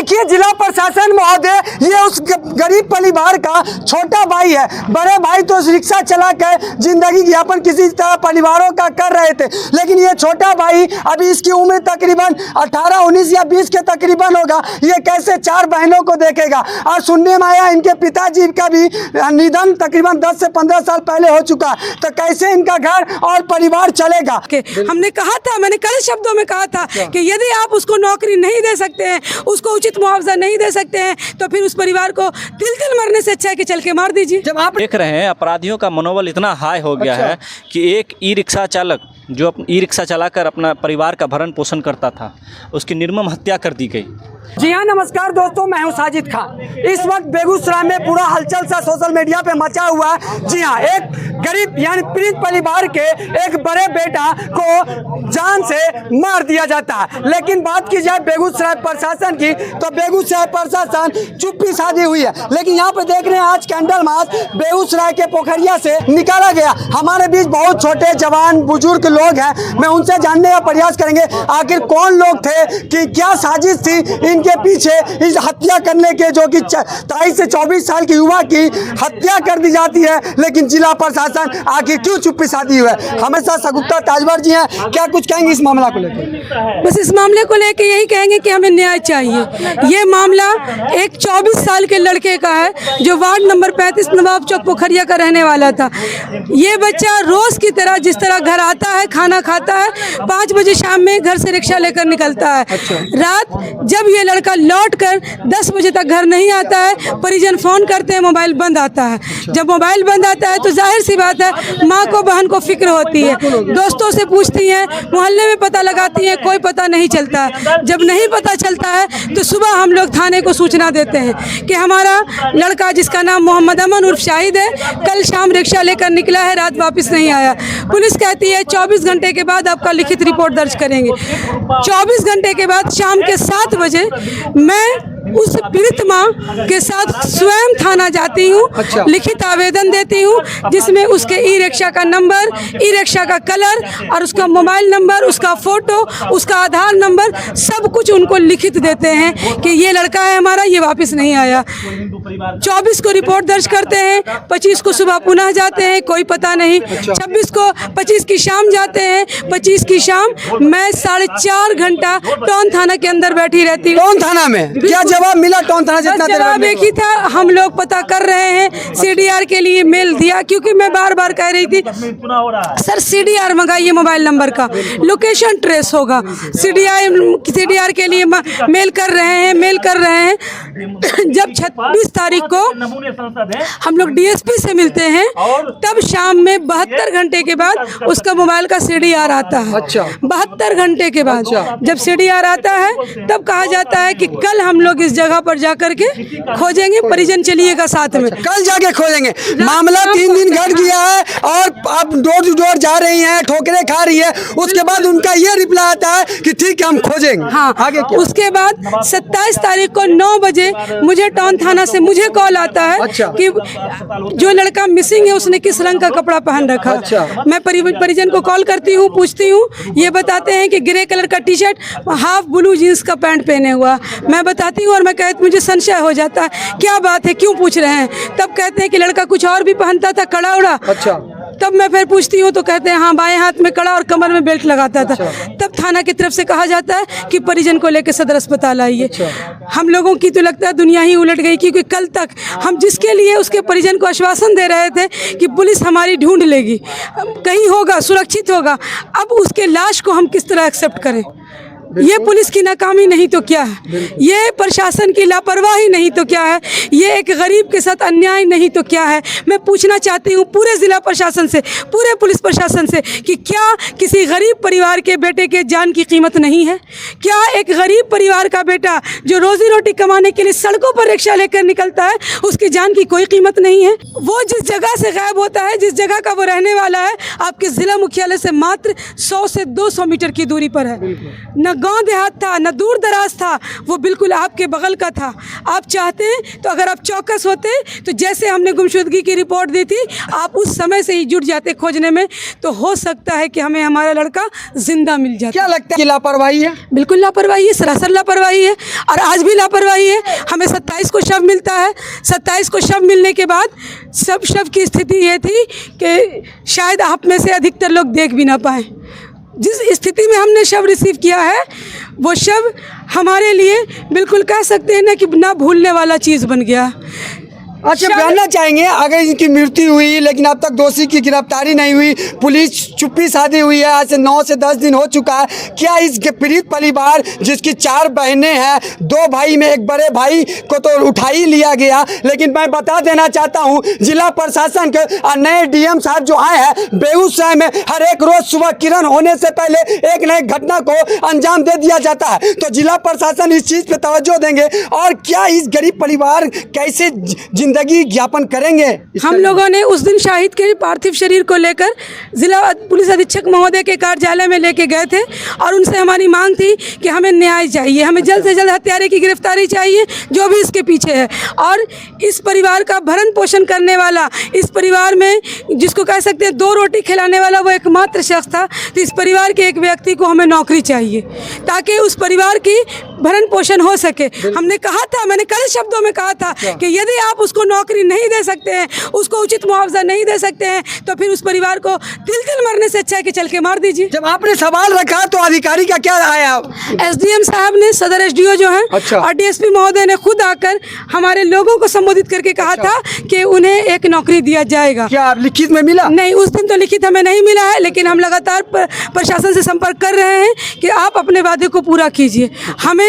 देखिए जिला प्रशासन महोदय, ये उस गरीब परिवार का छोटा भाई है। बड़े भाई तो रिक्शा चला कर जिंदगी यापन किसी तरह परिवारों का कर रहे थे, लेकिन ये छोटा भाई अभी इसकी उम्र तकरीबन 18, 19 या 20 के तकरीबन होगा। ये कैसे 4 बहनों को देखेगा। और सुनने में आया इनके पिताजी का भी निधन तकरीबन 10 से 15 साल पहले हो चुका, तो कैसे इनका घर और परिवार चलेगा। हमने कहा था, मैंने कड़े शब्दों में कहा था कि यदि आप उसको नौकरी नहीं दे सकते हैं, उसको उचित मुआवजा नहीं दे सकते हैं, तो फिर उस परिवार को तिल मरने से अच्छा है कि चल के मार दीजिए। जब आप देख रहे हैं अपराधियों का मनोबल इतना हाई हो गया है कि एक ई रिक्शा चालक जो ई रिक्शा चलाकर अपना परिवार का भरण पोषण करता था, उसकी निर्मम हत्या कर दी गई। जी हाँ, नमस्कार दोस्तों, मैं हूं साजिद खान। इस वक्त बेगूसराय में पूरा हलचल सा सोशल मीडिया पे मचा हुआ है। जी हाँ, एक गरीब यानी पीड़ित परिवार के एक बड़े बेटा को जान से मार दिया जाता है। लेकिन बात की जाए बेगूसराय प्रशासन की, तो बेगूसराय प्रशासन चुप्पी साधी हुई है। लेकिन यहाँ पे देख रहे हैं आज कैंडल मार्च बेगूसराय के पोखरिया से निकाला गया। हमारे बीच बहुत छोटे जवान बुजुर्ग लोग हैं, मैं उनसे जानने का प्रयास करेंगे आखिर कौन लोग थे, कि क्या साजिश थी इनके पीछे इस हत्या करने के, जो कि 23 से 24 साल की युवा की हत्या कर दी जाती है। लेकिन जिला प्रशासन आखिर क्यों चुप्पी साधी हुई है। हमें साथ सगुप्ता ताजवर जी हैं, क्या कुछ कहेंगे इस मामला को लेकर? बस इस मामले को लेकर यही कहेंगे कि हमें न्याय चाहिए। ये मामला एक 24 साल के लड़के का है जो वार्ड नंबर 35 नवाब चौक पोखरिया का रहने वाला था। ये बच्चा रोज की तरह जिस तरह घर आता है, खाना खाता है, 5 बजे शाम में घर से रिक्शा लेकर निकलता है। रात जब ये लड़का लौट कर 10 बजे तक घर नहीं आता है, परिजन फ़ोन करते हैं, मोबाइल बंद आता है। जब मोबाइल बंद आता है तो जाहिर सी बात है माँ को बहन को फिक्र होती है, दोस्तों से पूछती हैं, मोहल्ले में पता लगाती हैं, कोई पता नहीं चलता है। जब नहीं पता चलता है तो सुबह हम लोग थाने को सूचना देते हैं कि हमारा लड़का जिसका नाम मोहम्मद अमन उर्फ शाहिद है, कल शाम रिक्शा लेकर निकला है, रात वापस नहीं आया। पुलिस कहती है 24 घंटे के बाद आपका लिखित रिपोर्ट दर्ज करेंगे। 24 घंटे के बाद शाम के 7 बजे मैं उस पीड़ित माँ के साथ स्वयं थाना जाती हूँ। लिखित आवेदन देती हूँ जिसमें उसके ई रिक्शा का नंबर, ई रिक्शा का कलर और उसका मोबाइल नंबर, उसका फ़ोटो, उसका आधार नंबर, सब कुछ उनको लिखित देते हैं कि ये लड़का है हमारा, ये वापस नहीं आया। 24 को रिपोर्ट दर्ज करते हैं, 25 को सुबह पुनः जाते हैं, कोई पता नहीं। 26 को 25 की शाम जाते हैं, 25 की शाम मैं 4.5 घंटा टॉन थाना के अंदर बैठी रहती हूँ। टॉन थाना में क्या जवाब मिला? टॉन थाना जितना जवाब एक ही था, हम लोग पता कर रहे हैं, सीडीआर के लिए मेल दिया, क्योंकि मैं बार बार कह रही थी सर सीडीआर मंगाइए मोबाइल नंबर का, लोकेशन ट्रेस होगा। सीडीआर के लिए मेल कर रहे हैं। जब 26 तारीख को हम लोग डीएसपी से मिलते हैं, तब शाम में 72 घंटे के बाद उसका मोबाइल का सीडीआर आता है। 72 घंटे के बाद जब सीडीआर आता है तब कहा जाता है कि कल हम लोग इस जगह पर जाकर के खोजेंगे, परिजन चलिएगा साथ में। कल जाके खोजेंगे। मामला 3 दिन घट गया है और अब डोर टू डोर जा रही हैं, ठोकरें खा रही है। उसके बाद उनका ये रिप्लाई आता है कि ठीक है हम खोजेंगे। हाँ, आगे क्या? उसके बाद 27 तारीख को 9 बजे मुझे टाउन थाना से मुझे कॉल आता है कि जो लड़का मिसिंग है उसने किस रंग का कपड़ा पहन रखा। मैं परिजन को कॉल करती हूँ, पूछती हूँ, ये बताते हैं कि ग्रे कलर का T shirt, half blue jeans का पैंट पहने हुआ। मैं बताती हूँ और मैं कहती मुझे संशय हो जाता है, क्या बात है, क्यों पूछ रहे हैं? तब कहते हैं कि लड़का कुछ और भी पहनता था, कड़ा उड़ा। तब मैं फिर पूछती हूँ तो कहते हैं हाँ, बाएं हाथ में कड़ा और कमर में बेल्ट लगाता था। तब थाना की तरफ से कहा जाता है कि परिजन को लेकर सदर अस्पताल आइए। हम लोगों की तो लगता है दुनिया ही उलट गई, क्योंकि कल तक हम जिसके लिए उसके परिजन को आश्वासन दे रहे थे कि पुलिस हमारी ढूंढ लेगी, कहीं होगा, सुरक्षित होगा, अब उसके लाश को हम किस तरह एक्सेप्ट करें? ये पुलिस की नाकामी नहीं तो क्या है, ये प्रशासन की लापरवाही नहीं तो क्या है, ये एक गरीब के साथ अन्याय नहीं तो क्या है। मैं पूछना चाहती हूँ पूरे ज़िला प्रशासन से, पूरे पुलिस प्रशासन से कि क्या किसी गरीब परिवार के बेटे के जान की कीमत नहीं है? क्या एक गरीब परिवार का बेटा जो रोज़ी रोटी कमाने के लिए सड़कों पर रिक्शा लेकर निकलता है, उसकी जान की कोई कीमत नहीं है? वो जिस जगह से गायब होता है, जिस जगह का वो रहने वाला है, आपके ज़िला मुख्यालय से मात्र 100 से 200 मीटर की दूरी पर है। न गांव देहात था, न दूर दराज था, वो बिल्कुल आपके बगल का था। आप चाहते तो अगर आप चौकस होते तो जैसे हमने गुमशुदगी की रिपोर्ट दी थी, आप उस समय से ही जुट जाते खोजने में, तो हो सकता है कि हमें हमारा लड़का जिंदा मिल जाता। क्या लगता है कि लापरवाही है? बिल्कुल लापरवाही है, सरासर लापरवाही है, और आज भी लापरवाही है। हमें 27 को शव मिलता है, 27 को शव मिलने के बाद सब शव की स्थिति ये थी कि शायद आप में से अधिकतर लोग देख भी ना पाए। जिस स्थिति में हमने शव रिसीव किया है, वो शव हमारे लिए बिल्कुल कह सकते हैं ना कि ना भूलने वाला चीज़ बन गया। अच्छा, जानना चाहेंगे, अगर इनकी मृत्यु हुई लेकिन अब तक दोषी की गिरफ्तारी नहीं हुई, पुलिस चुप्पी साधी हुई है, आज से 9 से 10 दिन हो चुका है, क्या इस पीड़ित परिवार जिसकी 4 बहनें हैं, 2 भाई में एक बड़े भाई को तो उठा ही लिया गया, लेकिन मैं बता देना चाहता हूं जिला प्रशासन के नए डीएम साहब जो आए हैं, बेगूसराय में हर एक रोज सुबह किरण होने से पहले एक न एक घटना को अंजाम दे दिया जाता है। तो जिला प्रशासन इस चीज़ पे तवज्जो देंगे, और क्या इस गरीब परिवार कैसे जिंदगी ज्ञापन करेंगे? हम लोगों ने उस दिन शाहिद के पार्थिव शरीर को लेकर जिला पुलिस अधीक्षक महोदय के कार्यालय में लेके गए थे, और उनसे हमारी मांग थी कि हमें न्याय चाहिए, हमें जल्द से जल्द हत्यारे की गिरफ्तारी चाहिए जो भी इसके पीछे है। और इस परिवार का भरण पोषण करने वाला, इस परिवार में जिसको कह सकते हैं 2 रोटी खिलाने वाला वो एकमात्र शख्स था। तो इस परिवार के एक व्यक्ति को हमें नौकरी चाहिए ताकि उस परिवार की भरण पोषण हो सके। हमने कहा था, मैंने कल शब्दों में कहा था कि यदि आप उसको नौकरी नहीं दे सकते हैं, उसको उचित मुआवजा नहीं दे सकते हैं, तो फिर उस परिवार को तिल मरने से अच्छा है कि चल के मार दीजिए। जब आपने सवाल रखा तो अधिकारी का क्या आया? एसडीएम साहब ने, सदर एसडीओ जो हैं, अच्छा। और डीएसपी महोदय ने खुद आकर हमारे लोगों को संबोधित करके कहा था कि उन्हें एक नौकरी दिया जाएगा। क्या लिखित में मिला? नहीं, उस दिन तो लिखित हमें नहीं मिला है, लेकिन हम लगातार प्रशासन से संपर्क कर रहे हैं कि आप अपने वादे को पूरा कीजिए। हमें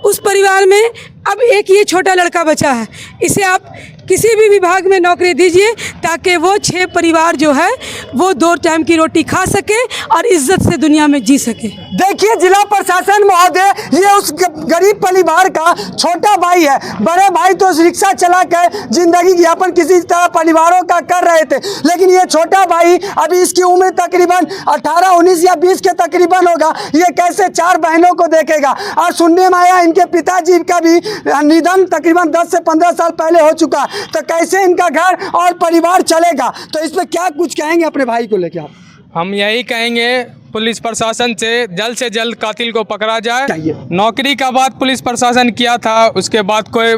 उस परिवार में अब एक ये छोटा लड़का बचा है, इसे आप किसी भी विभाग में नौकरी दीजिए ताकि वो 6 परिवार जो है वो 2 टाइम की रोटी खा सके और इज्जत से दुनिया में जी सके। देखिए, जिला प्रशासन महोदय, ये उस गरीब परिवार का छोटा भाई है। बड़े भाई तो रिक्शा चला कर जिंदगी यापन किसी तरह परिवारों का कर रहे थे, लेकिन ये छोटा भाई, अभी इसकी उम्र तकरीबन 18, 19 या 20 के तकरीबन होगा, ये कैसे 4 बहनों को देखेगा? और सुनने में आया इनके पिताजी का भी निधन तकरीबन 10 से 15 साल पहले हो चुका, तो कैसे इनका घर और परिवार चलेगा? तो इस पर क्या कुछ कहेंगे अपने भाई को लेकर आप? हम यही कहेंगे पुलिस प्रशासन से जल्द कातिल को पकड़ा जाए। नौकरी का बात पुलिस प्रशासन किया था, उसके बाद कोई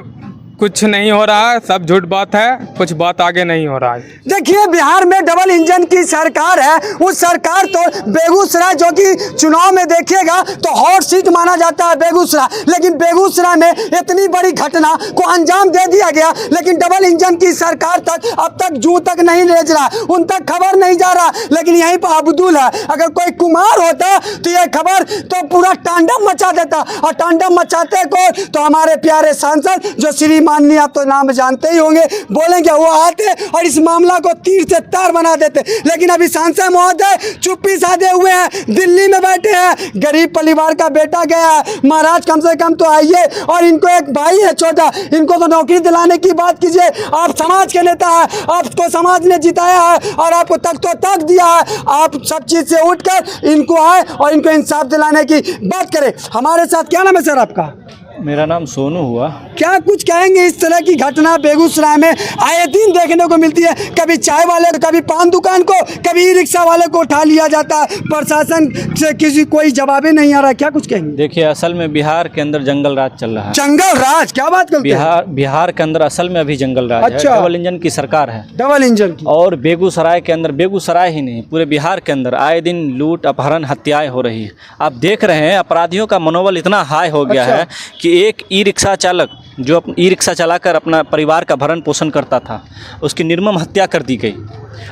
कुछ नहीं हो रहा है, सब झूठ बात है, कुछ बात आगे नहीं हो रहा है। देखिए, बिहार में डबल इंजन की सरकार है, उस सरकार तो बेगूसराय जो कि चुनाव में देखिएगा तो हॉट सीट माना जाता है बेगूसराय, लेकिन बेगूसराय में इतनी बड़ी घटना को अंजाम दे दिया गया, लेकिन डबल इंजन की सरकार तक अब तक जूं तक नहीं ले जा रहा, उन तक खबर नहीं जा रहा। लेकिन यहीं पर अब्दुल है, अगर कोई कुमार होता तो ये खबर तो पूरा तांडव मचा देता, और तांडव मचाते को तो हमारे प्यारे सांसद जो श्री माननीय, आप तो नाम जानते ही होंगे, बोलेंगे वो आते और इस मामला को तीर से तार बना देते। लेकिन अभी सांसद महोदय चुप्पी साधे हुए हैं, दिल्ली में बैठे हैं। गरीब परिवार का बेटा गया है, महाराज कम से कम तो आइए, और इनको एक भाई है छोटा, इनको तो नौकरी दिलाने की बात कीजिए। आप समाज के नेता है, आपको समाज ने जिताया है और आपको तक दिया है, आप सब चीज से उठकर इनको आए और इनको इंसाफ दिलाने की बात करें। हमारे साथ क्या नाम है सर आपका? मेरा नाम सोनू हुआ। क्या कुछ कहेंगे? इस तरह की घटना बेगूसराय में आए दिन देखने को मिलती है, कभी चाय वाले को, कभी पान दुकान को, कभी ई रिक्शा वाले को उठा लिया जाता है, प्रशासन से किसी कोई जवाब ही नहीं आ रहा। क्या कुछ कहेंगे? देखिए, असल में बिहार के अंदर जंगल राज चल रहा है। जंगल राज? क्या बात करते हैं? बिहार के अंदर असल में अभी जंगल राज अच्छा। है, डबल इंजन की सरकार है, डबल इंजन की। और बेगूसराय के अंदर, बेगूसराय ही नहीं पूरे बिहार के अंदर आए दिन लूट, अपहरण, हत्याएं हो रही है। आप देख रहे हैं अपराधियों का मनोबल इतना हाई हो गया है कि एक ई रिक्शा चालक जो ई रिक्शा चलाकर अपना परिवार का भरण पोषण करता था, उसकी निर्मम हत्या कर दी गई,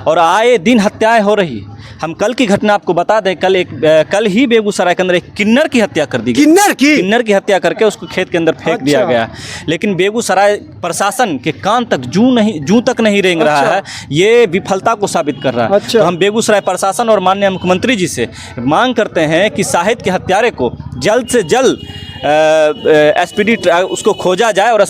और आए दिन हत्याएं हो रही। हम कल की घटना आपको बता दें, कल ही बेगूसराय के अंदर एक किन्नर की हत्या कर दी गई। किन्नर की हत्या करके उसको खेत के अंदर फेंक दिया गया। लेकिन बेगूसराय प्रशासन के कान तक जूं तक नहीं रेंग रहा है, ये विफलता को साबित कर रहा है। तो हम बेगूसराय प्रशासन और माननीय मुख्यमंत्री जी से मांग करते हैं कि शाहिद के हत्यारे को जल्द से जल्द एसपीडी उसको खोजा जाए और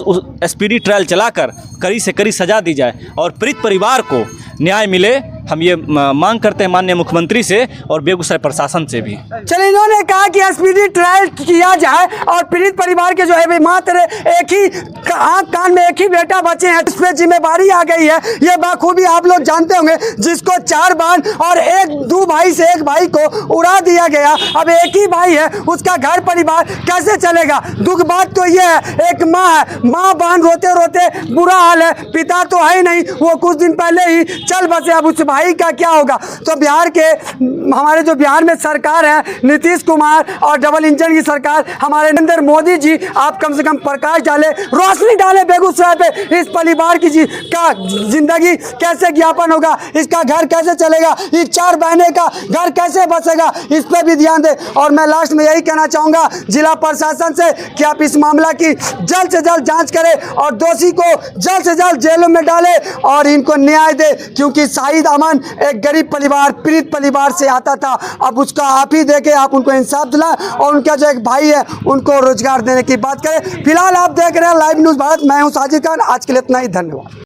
एसपीडी ट्रायल चलाकर कड़ी से कड़ी सजा दी जाए और पीड़ित परिवार को न्याय मिले, हम ये मांग करते हैं माननीय मुख्यमंत्री से और बेगूसराय प्रशासन से भी। चलिए, इन्होंने कहा कि स्पीडी ट्रायल किया जाए और पीड़ित परिवार के जो है मात्र एक ही आँख कान में एक ही बेटा बचे हैं, इस पे जिम्मेदारी आ गई है। ये बाखूबी आप लोग जानते होंगे, जिसको 4 बहन और 2 भाई से 1 भाई को उड़ा दिया गया। अब एक ही भाई है, उसका घर परिवार कैसे चलेगा? दुख बात तो ये है, एक माँ है, माँ बहन रोते रोते बुरा हाल है, पिता तो है ही नहीं, वो कुछ दिन पहले ही चल बसे। अब उस भाई का क्या होगा? तो बिहार के हमारे जो बिहार में सरकार है, नीतीश कुमार और डबल इंजन की सरकार, हमारे नरेंद्र मोदी जी, आप कम से कम प्रकाश डालें, रोशनी डालें बेगूसराय पे। इस परिवार की का जिंदगी कैसे ज्ञापन होगा, इसका घर कैसे चलेगा, इस 4 बहनें का घर कैसे बसेगा, इस पर भी ध्यान दें। और मैं लास्ट में यही कहना चाहूँगा जिला प्रशासन से कि आप इस मामला की जल्द से जल्द जांच करें और दोषी को जल्द से जल्द जेलों में डालें और इनको न्याय दे, क्योंकि शाहिद अमन एक गरीब परिवार, पीड़ित परिवार से आता था। अब उसका आप ही देके आप उनको इंसाफ दिलाएं और उनका जो एक भाई है उनको रोजगार देने की बात करें। फिलहाल आप देख रहे हैं लाइव न्यूज़ भारत, मैं हूं साजिद खान। आज के लिए इतना ही, धन्यवाद।